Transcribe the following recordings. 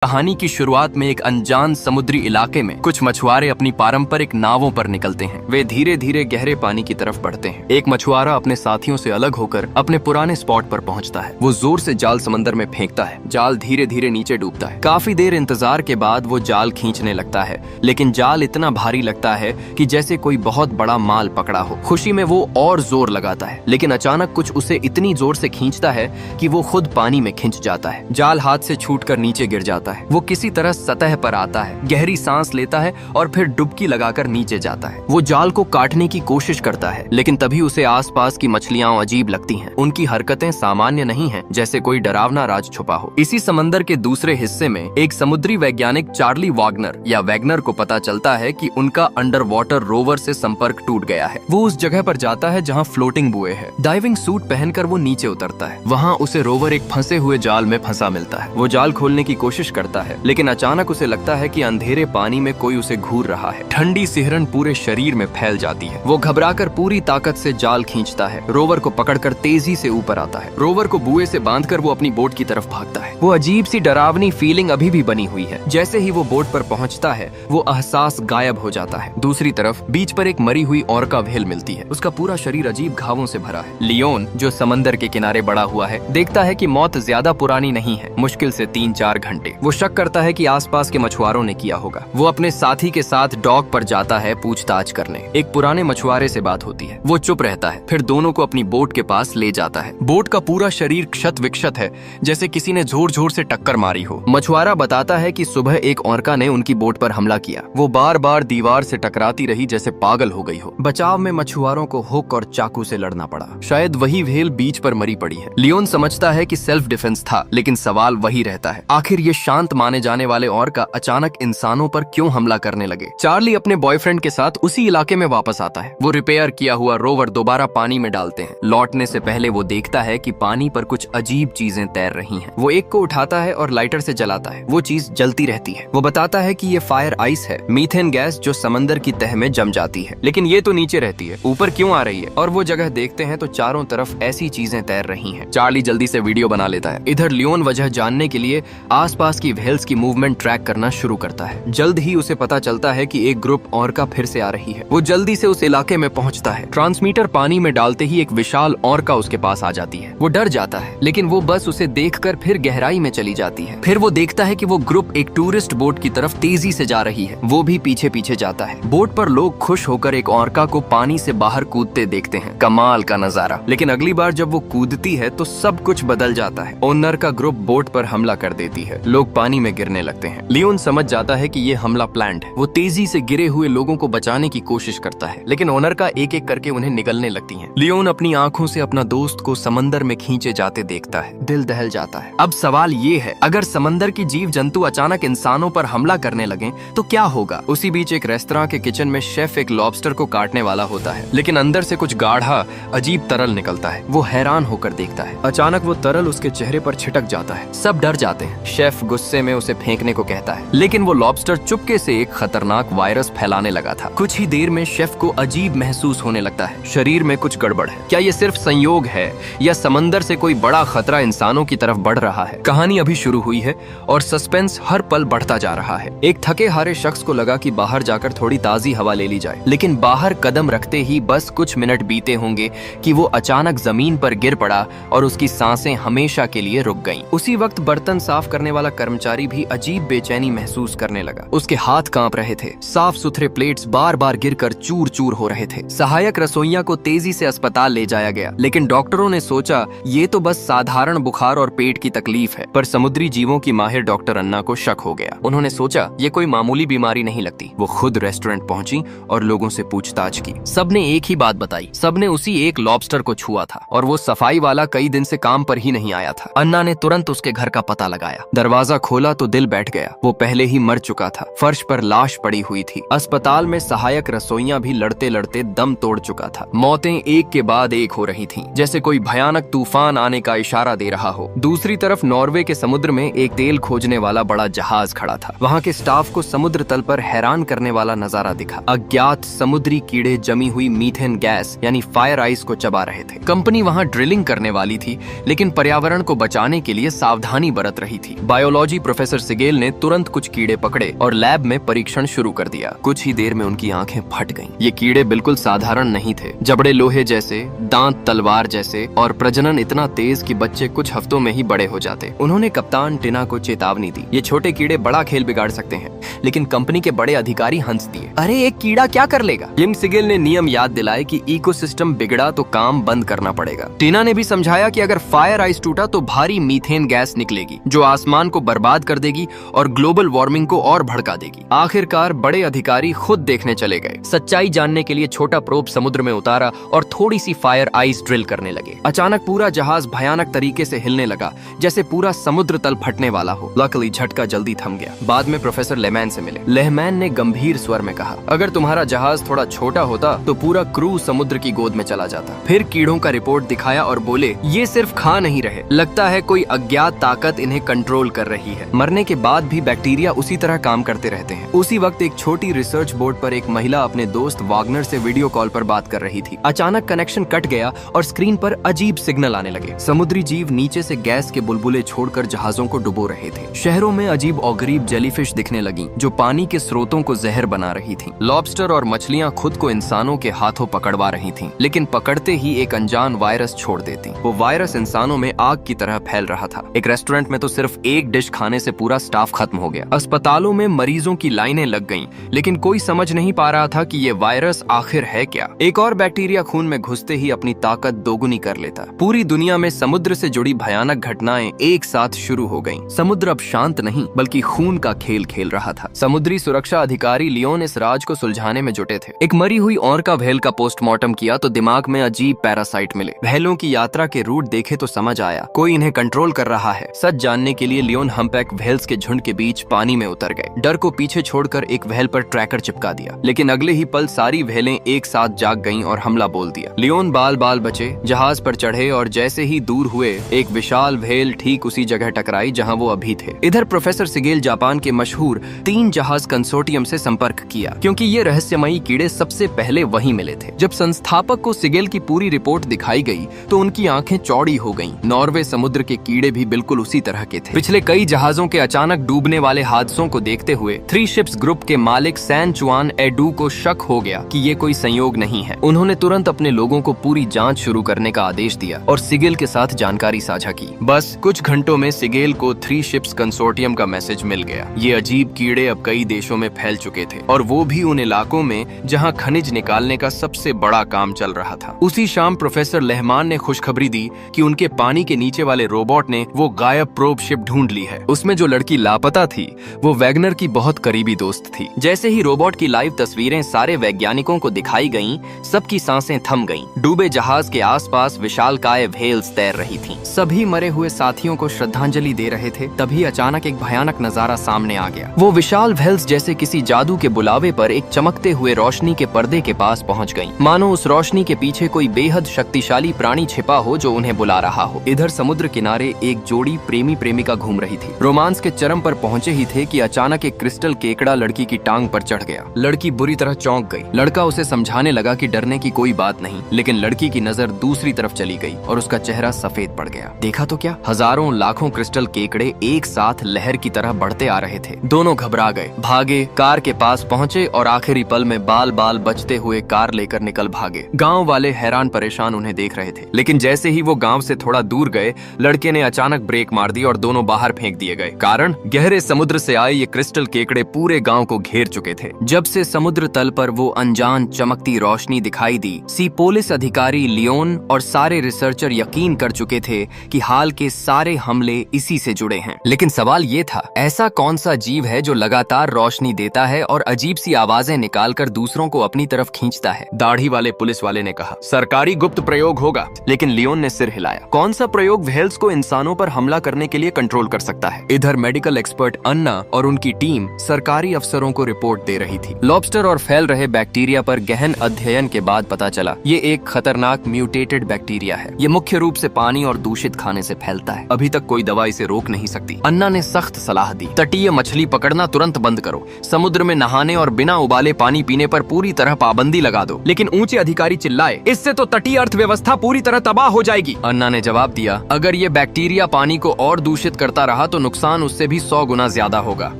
कहानी की शुरुआत में एक अनजान समुद्री इलाके में कुछ मछुआरे अपनी पारंपरिक नावों पर निकलते हैं। वे धीरे धीरे गहरे पानी की तरफ बढ़ते हैं। एक मछुआरा अपने साथियों से अलग होकर अपने पुराने स्पॉट पर पहुंचता है। वो जोर से जाल समंदर में फेंकता है। जाल धीरे धीरे नीचे डूबता है। काफी देर इंतजार के बाद वो जाल खींचने लगता है, लेकिन जाल इतना भारी लगता है कि जैसे कोई बहुत बड़ा माल पकड़ा हो। खुशी में वो और जोर लगाता है, लेकिन अचानक कुछ उसे इतनी जोर से खींचता है कि वो खुद पानी में खिंच जाता है। जाल हाथ से छूटकर नीचे गिर जाता है। वो किसी तरह सतह पर आता है, गहरी सांस लेता है और फिर डुबकी लगाकर नीचे जाता है। वो जाल को काटने की कोशिश करता है, लेकिन तभी उसे आसपास की मछलियां अजीब लगती हैं। उनकी हरकतें सामान्य नहीं हैं, जैसे कोई डरावना राज छुपा हो। इसी समंदर के दूसरे हिस्से में एक समुद्री वैज्ञानिक चार्ली वॉगनर या वैगनर को पता चलता है कि उनका अंडर वाटर रोवर से संपर्क टूट गया है। वो उस जगह पर जाता है जहाँ फ्लोटिंग बुए है। डाइविंग सूट पहनकर वो नीचे उतरता है। वहाँ उसे रोवर एक फंसे हुए जाल में फंसा मिलता है। वो जाल खोलने की कोशिश करता है, लेकिन अचानक उसे लगता है कि अंधेरे पानी में कोई उसे घूर रहा है। ठंडी सिहरन पूरे शरीर में फैल जाती है। वो घबराकर पूरी ताकत से जाल खींचता है। रोवर को पकड़कर तेजी से ऊपर आता है। रोवर को बुए से बांधकर वो अपनी बोट की तरफ भागता है। वो अजीब सी डरावनी फीलिंग अभी भी बनी हुई है। जैसे ही वो बोट पर पहुंचता है, वो एहसास गायब हो जाता है। दूसरी तरफ बीच पर एक मरी हुई ऑर्का व्हेल मिलती है। उसका पूरा शरीर अजीब घावों से भरा है। लियोन, जो समंदर के किनारे बड़ा हुआ है, देखता है कि मौत ज्यादा पुरानी नहीं है, मुश्किल से 3-4 घंटे। वो शक करता है कि आसपास के मछुआरों ने किया होगा। वो अपने साथी के साथ डॉक पर जाता है पूछताछ करने। एक पुराने मछुआरे से बात होती है। वो चुप रहता है, फिर दोनों को अपनी बोट के पास ले जाता है। बोट का पूरा शरीर क्षत विक्षत है, जैसे किसी ने जोर जोर से टक्कर मारी हो। मछुआरा बताता है कि सुबह एक ऑर्का ने उनकी बोट पर हमला किया। वो बार बार दीवार से टकराती रही, जैसे पागल हो गई हो। बचाव में मछुआरों को हुक और चाकू से लड़ना पड़ा। शायद वही व्हेल बीच पर मरी पड़ी है। लियोन समझता है कि सेल्फ डिफेंस था, लेकिन सवाल वही रहता है, आखिर ये शांत माने जाने वाले ऑर्का अचानक इंसानों पर क्यों हमला करने लगे। चार्ली अपने बॉयफ्रेंड के साथ उसी इलाके में वापस आता है। वो रिपेयर किया हुआ रोवर दोबारा पानी में डालते हैं। लौटने से पहले वो देखता है कि पानी पर कुछ अजीब चीजें तैर रही हैं। वो एक को उठाता है और लाइटर से जलाता है। वो चीज जलती रहती है। वो बताता है कि ये फायर आइस है, मीथेन गैस जो समंदर की तह में जम जाती है, लेकिन ये तो नीचे रहती है, ऊपर क्यों आ रही है। और वो जगह देखते हैं तो चारों तरफ ऐसी चीजें तैर रही हैं। चार्ली जल्दी से वीडियो बना लेता है। इधर लियोन वजह जानने के लिए आसपास की व्हेल्स की मूवमेंट ट्रैक करना शुरू करता है। जल्द ही उसे पता चलता है कि एक ग्रुप ऑर्का फिर से आ रही है। वो जल्दी से उस इलाके में पहुंचता है। ट्रांसमीटर पानी में डालते ही एक विशाल ऑर्का उसके पास आ जाती है। वो डर जाता है, लेकिन वो बस उसे देखकर फिर गहराई में चली जाती है। फिर वो देखता है कि वो ग्रुप एक टूरिस्ट बोट की तरफ तेजी से जा रही है। वो भी पीछे पीछे जाता है। बोट पर लोग खुश होकर एक ऑर्का को पानी से बाहर कूदते देखते हैं। कमाल का नजारा। लेकिन अगली बार जब वो कूदती है तो सब कुछ बदल जाता है। ओनर का ग्रुप बोट पर हमला कर देती है। लोग पानी में गिरने लगते हैं। लियोन समझ जाता है कि ये हमला प्लान्ड है। वो तेजी से गिरे हुए लोगों को बचाने की कोशिश करता है, लेकिन ओनर का एक एक करके उन्हें निगलने लगती हैं। लियोन अपनी आंखों से अपना दोस्त को समंदर में खींचे जाते देखता है। दिल दहल जाता है। अब सवाल ये है, अगर समंदर की जीव जंतु अचानक इंसानों पर हमला करने लगे तो क्या होगा। उसी बीच एक रेस्तरां के किचन में शेफ एक लॉबस्टर को काटने वाला होता है, लेकिन अंदर से कुछ गाढ़ा अजीब तरल निकलता है। वो हैरान होकर देखता है। अचानक वो तरल उसके चेहरे पर छिटक जाता है। सब डर जाते हैं। शेफ गुस्से में उसे फेंकने को कहता है, लेकिन वो लॉबस्टर चुपके से एक खतरनाक वायरस फैलाने लगा था। कुछ ही देर में शेफ को अजीब महसूस होने लगता है। शरीर में कुछ गड़बड़ है। क्या ये सिर्फ संयोग है या समंदर से कोई बड़ा खतरा इंसानों की तरफ बढ़ रहा है। कहानी अभी शुरू हुई है और सस्पेंस हर पल बढ़ता जा रहा है। एक थके हारे शख्स को लगा कि बाहर जाकर थोड़ी ताजी हवा ले ली जाए, लेकिन बाहर कदम रखते ही बस कुछ मिनट बीते होंगे कि वो अचानक जमीन पर गिर पड़ा और उसकी सांसें हमेशा के लिए रुक गईं। उसी वक्त बर्तन साफ करने वाला कर्मचारी भी अजीब बेचैनी महसूस करने लगा। उसके हाथ कांप रहे थे। साफ सुथरे प्लेट्स बार बार गिरकर चूर चूर हो रहे थे। सहायक रसोइया को तेजी से अस्पताल ले जाया गया, लेकिन डॉक्टरों ने सोचा ये तो बस साधारण बुखार और पेट की तकलीफ है। पर समुद्री जीवों की माहिर डॉक्टर अन्ना को शक हो गया। उन्होंने सोचा ये कोई मामूली बीमारी नहीं लगती। वो खुद रेस्टोरेंट पहुंची और लोगों से पूछताछ की। सबने एक ही बात बताई, सबने उसी एक लॉबस्टर को छुआ था और वो सफाई वाला कई दिन से काम पर ही नहीं आया था। अन्ना ने तुरंत उसके घर का पता लगाया। दरवाजा खोला तो दिल बैठ गया। वो पहले ही मर चुका था। फर्श पर लाश पड़ी हुई थी। अस्पताल में सहायक रसोइया भी लड़ते लड़ते दम तोड़ चुका था। मौतें एक के बाद एक हो रही थीं, जैसे कोई भयानक तूफान आने का इशारा दे रहा हो। दूसरी तरफ नॉर्वे के समुद्र में एक तेल खोजने वाला बड़ा जहाज खड़ा था। वहाँ के स्टाफ को समुद्र तल पर हैरान करने वाला नजारा दिखा। अज्ञात समुद्री कीड़े जमी हुई मीथेन गैस यानी फायर आइस को चबा रहे थे। कंपनी वहाँ ड्रिलिंग करने वाली थी, लेकिन पर्यावरण को बचाने के लिए सावधानी बरत रही थी। बायोलॉजी बायोलॉजी प्रोफेसर सिगेल ने तुरंत कुछ कीड़े पकड़े और लैब में परीक्षण शुरू कर दिया। कुछ ही देर में उनकी आंखें फट गईं। ये कीड़े बिल्कुल साधारण नहीं थे। जबड़े लोहे जैसे, दांत तलवार जैसे और प्रजनन इतना तेज कि बच्चे कुछ हफ्तों में ही बड़े हो जाते। उन्होंने कप्तान टिना को चेतावनी दी, ये छोटे कीड़े बड़ा खेल बिगाड़ सकते हैं। लेकिन कंपनी के बड़े अधिकारी हंस दिए, अरे एक कीड़ा क्या कर लेगा। किम सिगेल ने नियम याद दिलाए कि इकोसिस्टम बिगड़ा तो काम बंद करना पड़ेगा। टिना ने भी समझाया कि अगर फायर आइस टूटा तो भारी मीथेन गैस निकलेगी जो आसमान को बर्बाद कर देगी और ग्लोबल वार्मिंग को और भड़का देगी। आखिरकार बड़े अधिकारी खुद देखने चले गए। सच्चाई जानने के लिए छोटा प्रोब समुद्र में उतारा और थोड़ी सी फायर आइस ड्रिल करने लगे। अचानक पूरा जहाज भयानक तरीके से हिलने लगा, जैसे पूरा समुद्र तल फटने वाला हो। लकीली झटका जल्दी थम गया। बाद में प्रोफेसर लेमैन से मिले। लेमैन ने गंभीर स्वर में कहा, अगर तुम्हारा जहाज थोड़ा छोटा होता तो पूरा क्रू समुद्र की गोद में चला जाता। फिर कीड़ों का रिपोर्ट दिखाया और बोले, ये सिर्फ खा नहीं रहे, लगता है कोई अज्ञात ताकत इन्हें कंट्रोल कर रही है। मरने के बाद भी बैक्टीरिया उसी तरह काम करते रहते हैं। उसी वक्त एक छोटी रिसर्च बोर्ड पर एक महिला अपने दोस्त वागनर से वीडियो कॉल पर बात कर रही थी। अचानक कनेक्शन कट गया और स्क्रीन पर अजीब सिग्नल आने लगे। समुद्री जीव नीचे से गैस के बुलबुले छोड़कर जहाजों को डुबो रहे थे। शहरों में अजीब और गरीब जेलीफिश दिखने लगी जो पानी के स्रोतों को जहर बना रही थी। लॉबस्टर और मछलियां खुद को इंसानों के हाथों पकड़वा रही थीं, लेकिन पकड़ते ही एक अनजान वायरस छोड़ देती। वो वायरस इंसानों में आग की तरह फैल रहा था। एक रेस्टोरेंट में तो सिर्फ एक डिश खाने से पूरा स्टाफ खत्म हो गया। अस्पतालों में मरीजों की लाइनें लग गईं, लेकिन कोई समझ नहीं पा रहा था कि ये वायरस आखिर है क्या। एक और बैक्टीरिया खून में घुसते ही अपनी ताकत दोगुनी कर लेता। पूरी दुनिया में समुद्र से जुड़ी भयानक घटनाएं एक साथ शुरू हो गईं। समुद्र अब शांत नहीं बल्कि खून का खेल खेल रहा था। समुद्री सुरक्षा अधिकारी लियोन इस राज को सुलझाने में जुटे थे। एक मरी हुई ऑर्का व्हेल का पोस्टमार्टम किया तो दिमाग में अजीब पैरासाइट मिले। व्हेलों की यात्रा के रूट देखे तो समझ आया कोई इन्हें कंट्रोल कर रहा है। सच जानने के लिए लियोन हम्पबैक व्हेल्स के झुंड के बीच पानी में उतर गए। डर को पीछे छोड़कर एक व्हेल पर ट्रैकर चिपका दिया, लेकिन अगले ही पल सारी व्हेलें एक साथ जाग गईं और हमला बोल दिया। लियोन बाल बाल बचे, जहाज पर चढ़े और जैसे ही दूर हुए एक विशाल व्हेल ठीक उसी जगह टकराई जहां वो अभी थे। इधर प्रोफेसर सिगेल जापान के मशहूर 3 जहाज कंसोर्टियम से संपर्क किया, क्योंकि ये रहस्यमयी कीड़े सबसे पहले वहीं मिले थे। जब संस्थापक को सिगेल की पूरी रिपोर्ट दिखाई गई तो उनकी आंखें चौड़ी हो गईं। नॉर्वे समुद्र के कीड़े भी बिल्कुल उसी तरह के थे। पिछले कई जहाजों के अचानक डूबने वाले हादसों को देखते हुए 3 शिप्स ग्रुप के मालिक सैन चुआन एडू को शक हो गया कि ये कोई संयोग नहीं है। उन्होंने तुरंत अपने लोगों को पूरी जांच शुरू करने का आदेश दिया और सिगेल के साथ जानकारी साझा की। बस कुछ घंटों में सिगेल को 3 शिप्स कंसोर्टियम का मैसेज मिल गया। ये अजीब कीड़े अब कई देशों में फैल चुके थे और वो भी उन इलाकों में जहां खनिज निकालने का सबसे बड़ा काम चल रहा था। उसी शाम प्रोफेसर लेहमान ने खुशखबरी दी कि उनके पानी के नीचे वाले रोबोट ने वो गायब प्रोब शिप ढूंढ ली है। उसमें जो लड़की लापता थी वो वैगनर की बहुत करीबी दोस्त थी। जैसे ही रोबोट की लाइव तस्वीरें सारे वैज्ञानिकों को दिखाई गईं, सबकी सांसें थम गईं। डूबे जहाज के आसपास विशालकाय व्हेल्स तैर रही थीं। सभी मरे हुए साथियों को श्रद्धांजलि दे रहे थे। तभी अचानक एक भयानक नजारा सामने आ गया। वो विशाल व्हेल्स जैसे किसी जादू के बुलावे पर एक चमकते हुए रोशनी के पर्दे के पास पहुंच गईं। मानो उस रोशनी के पीछे कोई बेहद शक्तिशाली प्राणी छिपा हो जो उन्हें बुला रहा हो। इधर समुद्र किनारे एक जोड़ी प्रेमी प्रेमिका घूम रही थी। रोमांस के चरम पर पहुंचे ही थे कि अचानक एक क्रिस्टल केकड़ा लड़की की टांग पर चढ़ गया। लड़की बुरी तरह चौंक गई। लड़का उसे समझाने लगा कि डरने की कोई बात नहीं, लेकिन लड़की की नजर दूसरी तरफ चली गई और उसका चेहरा सफेद पड़ गया। देखा तो क्या, हजारों लाखों क्रिस्टल केकड़े एक साथ लहर की तरह बढ़ते आ रहे थे। दोनों घबरा गए, भागे, कार के पास पहुंचे और आखिरी पल में बाल बाल बचते हुए कार लेकर निकल भागे। गांव वाले हैरान परेशान उन्हें देख रहे थे, लेकिन जैसे ही वो गांव से थोड़ा दूर गए, लड़के ने अचानक ब्रेक मार दी और दोनों बाहर फेंक दिए गए। कारण, गहरे समुद्र से आए ये क्रिस्टल केकड़े पूरे गांव को घेर चुके थे। जब से समुद्र तल पर वो अनजान चमकती रोशनी दिखाई दी, सी पुलिस अधिकारी लियोन और सारे रिसर्चर यकीन कर चुके थे कि हाल के सारे हमले इसी से जुड़े हैं। लेकिन सवाल ये था, ऐसा कौन सा जीव है जो लगातार रोशनी देता है और अजीब सी आवाजें निकालकर दूसरों को अपनी तरफ खींचता है? दाढ़ी वाले पुलिस वाले ने कहा, सरकारी गुप्त प्रयोग होगा। लेकिन लियोन ने सिर हिलाया। कौन सा प्रयोग व्हेल्स को इंसानों पर हमला करने के लिए कंट्रोल कर सकता है? इधर मेडिकल एक्सपर्ट अन्ना और उनकी टीम सरकारी अफसरों को रिपोर्ट दे रही थी। लॉबस्टर और फैल रहे बैक्टीरिया पर गहन अध्ययन के बाद पता चला ये एक खतरनाक म्यूटेटेड बैक्टीरिया है। ये मुख्य रूप से पानी और दूषित खाने से फैलता है। अभी तक कोई दवा इसे रोक नहीं सकती। अन्ना ने सख्त सलाह दी, तटीय मछली पकड़ना तुरंत बंद करो, समुद्र में नहाने और बिना उबाले पानी पीने पर पूरी तरह पाबंदी लगा दो। लेकिन ऊंचे अधिकारी चिल्लाए, इससे तो तटीय अर्थव्यवस्था पूरी तरह तबाह हो जाएगी। अन्ना ने जवाब दिया, अगर ये बैक्टीरिया पानी को और दूषित करता रहा तो नुकसान उससे भी 100 गुना ज्यादा होगा।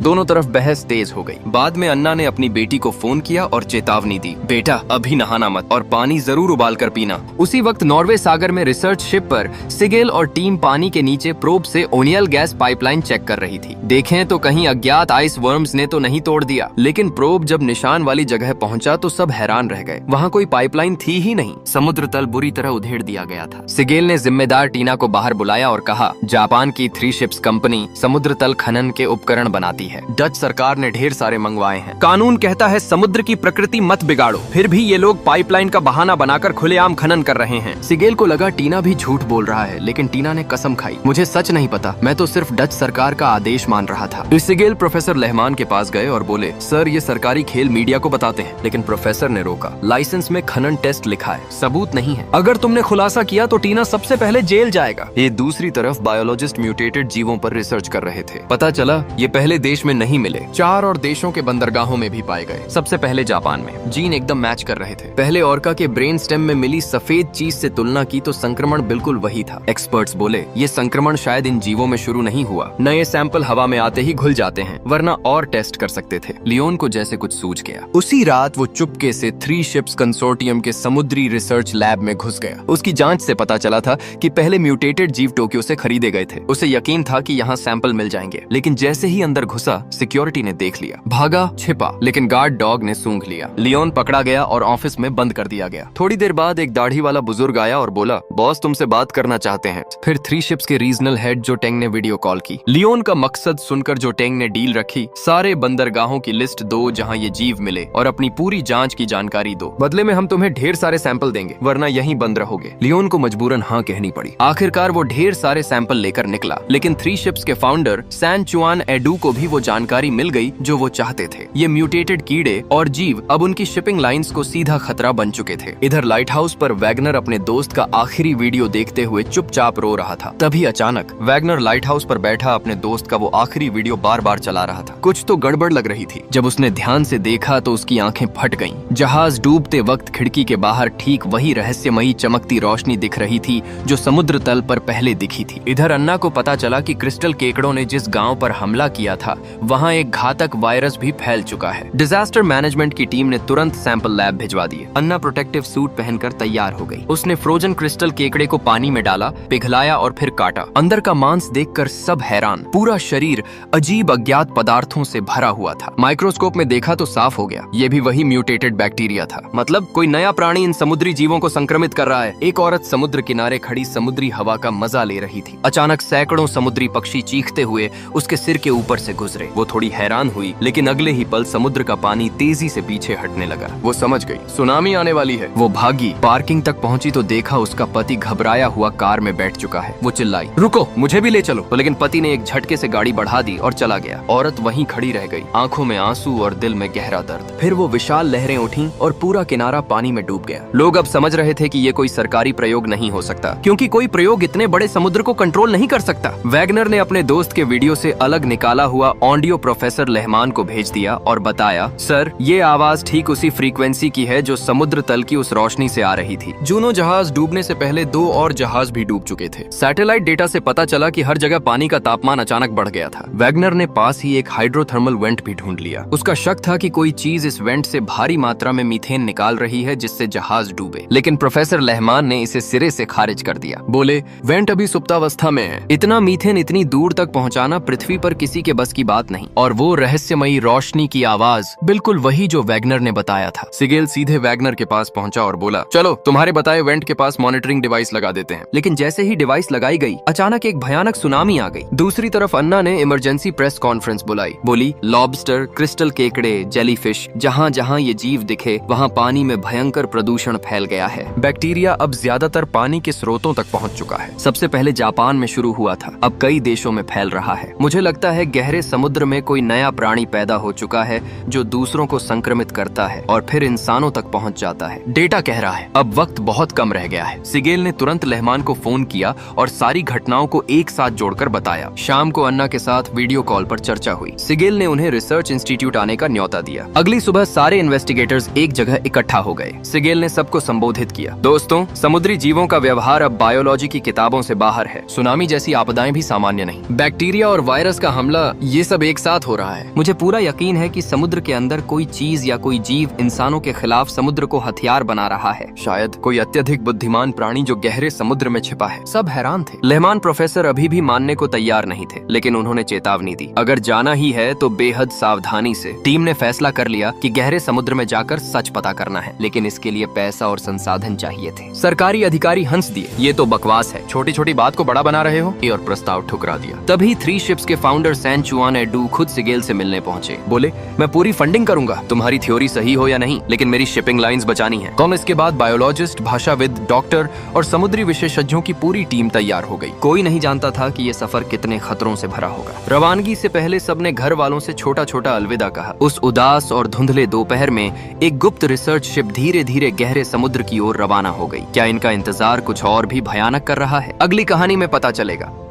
दोनों तरफ बहस तेज हो गई। बाद में अन्ना ने अपनी बेटी को फोन किया और चेतावनी दी, बेटा अभी नहाना मत और पानी जरूर उबाल कर पीना। उसी वक्त नॉर्वे सागर में रिसर्च शिप पर सिगेल और टीम पानी के नीचे प्रोब से ओनियल गैस पाइपलाइन चेक कर रही थी। देखें तो कहीं अज्ञात आइस वर्म्स ने तो नहीं तोड़ दिया। लेकिन प्रोब जब निशान वाली जगह पहुंचा तो सब हैरान रह गए। वहाँ कोई पाइपलाइन थी ही नहीं। समुद्र तल बुरी तरह उधेड़ दिया गया था। सिगेल ने जिम्मेदार टीना को बाहर बुलाया और कहा, जापान की 3 शिप्स कंपनी समुद्र तल खनन के उपकरण बनाती है। डच सरकार ने ढेर सारे मंगवाए हैं। कानून कहता है समुद्र की प्रकृति मत बिगाड़ो, फिर भी ये लोग पाइपलाइन का बहाना बनाकर खुलेआम खनन कर रहे हैं। सिगेल को लगा टीना भी झूठ बोल रहा है, लेकिन टीना ने कसम खाई, मुझे सच नहीं पता, मैं तो सिर्फ डच सरकार का आदेश मान रहा था। सिगेल प्रोफेसर रहमान के पास गए और बोले, सर ये सरकारी खेल मीडिया को बताते हैं। लेकिन प्रोफेसर ने रोका, लाइसेंस में खनन टेस्ट लिखा है, सबूत नहीं है। अगर तुमने खुलासा किया तो टीना सबसे पहले जेल जाएगा। ये दूसरी तरफ बायोलॉजिस्ट म्यूटेटेड जीवों पर रिसर्च कर रहे थे। पता चला ये पहले देश में नहीं मिले, 4 और देशों के बंदरगाहों में भी पाए गए। सबसे पहले जापान में जीन एकदम मैच कर रहे थे। पहले ऑर्का के ब्रेन स्टेम में मिली सफेद चीज से तुलना की तो संक्रमण बिल्कुल वही था। एक्सपर्ट्स बोले ये संक्रमण शायद इन जीवों में शुरू नहीं हुआ, नए सैंपल हवा में आते ही घुल जाते हैं, वरना और टेस्ट कर सकते थे। लियोन को जैसे कुछ सूझ गया। उसी रात वो चुपके से 3 शिप्स कंसोर्टियम के समुद्री रिसर्च लैब में घुस गया। उसकी जांच से पता चला था कि पहले म्यूटेटेड जीव टोक्यो से खरीदे गए थे। उसे यकीन था कि यहाँ सैंपल मिल जाएंगे, लेकिन जैसे ही अंदर घुसा सिक्योरिटी ने देख लिया। भागा, छिपा, लेकिन गार्ड डॉग ने सूंघ लिया। लियोन पकड़ा गया और ऑफिस में बंद कर दिया गया। थोड़ी देर बाद एक दाढ़ी वाला बुजुर्ग आया और बोला, बॉस तुमसे बात करना चाहते हैं। फिर 3 शिप्स के रीजनल हेड जो टेंग ने वीडियो कॉल की। लियोन का मकसद सुनकर जो टेंग ने डील रखी, सारे बंदरगाहों की लिस्ट दो जहां ये जीव मिले और अपनी पूरी जांच की जानकारी दो। बदले में हम तुम्हें ढेर सारे सैंपल देंगे, वरना यहीं बंद रहोगे। लियोन को मजबूरन हाँ कहनी पड़ी। आखिरकार वो ढेर सारे सैंपल लेकर निकला, लेकिन 3 शिप्स के फाउंडर सैन चुआन एडू को भी वो जानकारी मिल गई जो वो चाहते थे। ये म्यूटेटेड कीड़े और जीव अब उनकी शिपिंग लाइंस को सीधा खतरा बन चुके थे। इधर लाइट हाउस पर वैगनर अपने दोस्त का आखिरी वीडियो देखते हुए चुपचाप रो रहा था। तभी अचानक वैगनर लाइट हाउस पर बैठा अपने दोस्त का वो आखिरी वीडियो बार बार चला रहा था। कुछ तो गड़बड़ लग रही थी। जब उसने ध्यान से देखा तो उसकी आंखें फट गईं। जहाज डूबते वक्त खिड़की के बाहर ठीक वही रहस्यमयी चमकती रोशनी दिख रही थी जो समुद्र तल पर पहले दिखी थी। इधर अन्ना को पता चला कि क्रिस्टल केकड़ों ने जिस गांव पर हमला किया था वहां एक घातक वायरस भी फैल चुका है। डिजास्टर मैनेजमेंट की टीम ने तुरंत सैंपल लैब भिजवा दिए। अन्ना प्रोटेक्टिव सूट पहनकर तैयार हो गई। उसने फ्रोजन क्रिस्टल केकड़े को पानी में डाला, पिघलाया और फिर काटा। अंदर का मांस देखकर सब हैरान। पूरा शरीर अजीब अज्ञात पदार्थों से भरा हुआ था। माइक्रोस्कोप में देखा तो साफ हो गया, ये भी वही म्यूटेटेड बैक्टीरिया था। मतलब कोई नया प्राणी इन समुद्री जीवों को संक्रमित कर रहा है। एक औरत समुद्र किनारे खड़ी समुद्री हवा का मजा ले रही थी। अचानक सैकड़ों समुद्री पक्षी चीखते हुए उसके सिर के ऊपर से गुजरे। वो थोड़ी हैरान हुई, लेकिन अगले ही पल समुद्र का पानी तेजी से पीछे हटने लगा। वो समझ गई सुनामी आने वाली है। वो भागी, पार्किंग तक पहुंची तो देखा उसका पति घबराया हुआ कार में बैठ चुका है। वो चिल्लाई, रुको, मुझे भी ले चलो। तो लेकिन पति ने एक झटके से गाड़ी बढ़ा दी और चला गया। औरत वहीं खड़ी रह गई, आंखों में आंसू और दिल में गहरा दर्द। फिर वो विशाल लहरें उठी और पूरा किनारा पानी में डूब गया। लोग अब समझ रहे थे कि ये कोई सरकारी प्रयोग नहीं हो सकता, क्योंकि कोई प्रयोग इतने बड़े समुद्र को कंट्रोल नहीं कर सकता। वैगनर ने अपने दोस्त के वीडियो से अलग निकाला हुआ ऑडियो प्रोफेसर रहमान को भेज दिया और बताया, सर ये आवाज ठीक उसी फ्रीक्वेंसी की है जो समुद्र तल की उस रोशनी से आ रही थी। जूनो जहाज डूबने से पहले 2 और जहाज भी डूब चुके थे। सैटेलाइट डेटा से पता चला कि हर जगह पानी का तापमान अचानक बढ़ गया था। वैगनर ने पास ही एक हाइड्रोथर्मल वेंट भी ढूंढ लिया। उसका शक था कि कोई चीज इस वेंट से भारी मात्रा में मीथेन निकाल रही है जिससे जहाज डूबे, लेकिन प्रोफेसर रहमान ने इसे सिरे से खारिज कर दिया। बोले, वेंट अभी सुप्तावस्था में है, इतना मीथेन इतनी दूर तक पहुंचाना पृथ्वी पर किसी के बस की बात नहीं। और वो रहस्यमयी रोशनी की आवाज बिल्कुल वही जो वैगनर ने बताया था। सिगेल सीधे वैगनर के पास पहुंचा और बोला, चलो तुम्हारे बताए वेंट के पास मॉनिटरिंग डिवाइस लगा देते हैं। लेकिन जैसे ही डिवाइस लगाई गई अचानक एक भयानक सुनामी आ गई। दूसरी तरफ अन्ना ने इमरजेंसी प्रेस कॉन्फ्रेंस बुलाई। बोली, लॉबस्टर, क्रिस्टल केकड़े, जेलीफिश, जहाँ जहाँ ये जीव दिखे वहाँ पानी में भयंकर प्रदूषण फैल गया है। बैक्टीरिया अब ज्यादातर पानी के स्रोतों तक पहुँच चुका है। सबसे पहले जापान में शुरू हुआ था, अब कई देशों में फैल रहा है। मुझे लगता है गहरे समुद्र में कोई नया प्राणी पैदा हो चुका है जो दूसरों को संक्रमित करता है और फिर इंसानों तक पहुंच जाता है। डेटा कह रहा है अब वक्त बहुत कम रह गया है। सिगेल ने तुरंत रहमान को फोन किया और सारी घटनाओं को एक साथ जोड़कर बताया। शाम को अन्ना के साथ वीडियो कॉल पर चर्चा हुई। सिगेल ने उन्हें रिसर्च इंस्टीट्यूट आने का न्योता दिया। अगली सुबह सारे इन्वेस्टिगेटर्स एक जगह इकट्ठा हो गए। सिगेल ने सबको संबोधित किया, दोस्तों, समुद्री जीवों का व्यवहार अब बायोलॉजी की किताबों से बाहर है। सुनामी जैसी आपदाएं भी सामान्य नहीं। बैक्टीरिया और वायरस का हमला, ये सब एक साथ हो रहा है। मुझे पूरा यकीन है कि समुद्र के अंदर कोई चीज या कोई जीव इंसानों के खिलाफ समुद्र को हथियार बना रहा है। शायद कोई अत्यधिक बुद्धिमान प्राणी जो गहरे समुद्र में छिपा है। सब हैरान थे। लेहमान प्रोफेसर अभी भी मानने को तैयार नहीं थे, लेकिन उन्होंने चेतावनी दी, अगर जाना ही है तो बेहद सावधानी से। टीम ने फैसला कर लिया कि गहरे समुद्र में जाकर सच पता करना है, लेकिन इसके लिए पैसा और संसाधन चाहिए थे। सरकारी अधिकारी हंस दिए, ये तो बकवास है, छोटी छोटी बात को बड़ा बना रहे हो, और प्रस्ताव ठुकरा दिया। तभी 3 शिप्स के फाउंडर सैन चुआन एडू खुद सिगेल से मिलने पहुंचे। बोले, मैं पूरी फंडिंग करूंगा, तुम्हारी थ्योरी सही हो या नहीं, लेकिन मेरी शिपिंग लाइंस बचानी है। तो इसके बाद बायोलॉजिस्ट, भाषाविद, डॉक्टर और समुद्री विशेषज्ञों की पूरी टीम तैयार हो गई। कोई नहीं जानता था कि ये सफर कितने खतरों से भरा होगा। रवानगी से पहले सबने घर वालों से छोटा छोटा अलविदा कहा। उस उदास और धुंधले दोपहर में एक गुप्त रिसर्च शिप धीरे धीरे गहरे समुद्र की ओर रवाना हो गई। क्या इनका इंतजार कुछ और भी भयानक कर रहा है? अगली कहानी में पता चलेगा।